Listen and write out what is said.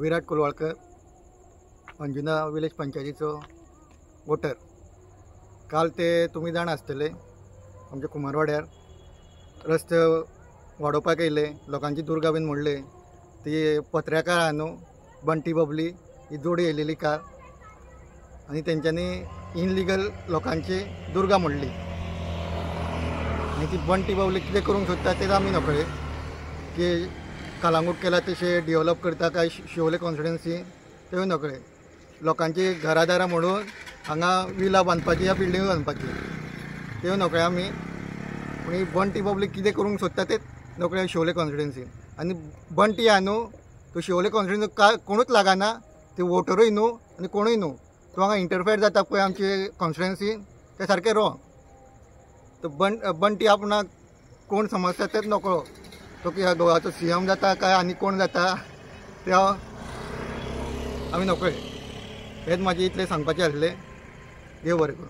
विराट Kolwalkar Anjuna village पंचायतीचो voter. काल ते तुम्ही जाण आसतले आमच्या कुमारवाड्यार रस्ते वाडोवपाक येयले, लोकांची दुर्गा बीन मोडले। ती पत्रकार आहा न्हू बंटी बबली ही जोडी येयलेली कार आनी तेंच्यांनी इनलिगल लोकांची दुर्गा मोडली। आनी ती बंटी बबली कितें करूंक सोदता तें आमी नकळे की कालांगूट केला तशें डेव्हलप करता काय शिवोले कॉन्स्टिट्युएन्सी तेवूय नकळे। लोकांची घरादारां मोडून हांगा विला बांदपाची या बिल्डिंग बांदपाची तेवूय नकळे आमी। पूण ही बंटी पब्लीक कितें करूंक सोदता तें नकळे शिवोले कॉन्स्टिट्युएन्सीन। आनी बंटी आहा न्हू तो शिवोले कॉन्स्टिट्युएन्सी कोणूच लागना, ते वोटरूय न्हू आनी कोणूय न्हू। तो हांगा इंटरफेर जाता पळय आमचे कॉन्स्टिट्युएन्सीन तें सारकें रॉंग। तो बंटी आपणाक कोण समजता तेंच नकळो, तो ह्या गोवाचो CM जाता काय आनी कोण जाता ते आमी नकळे। हेंच म्हाजें इतलें सांगपाचें आसलें। देव बरें करूं।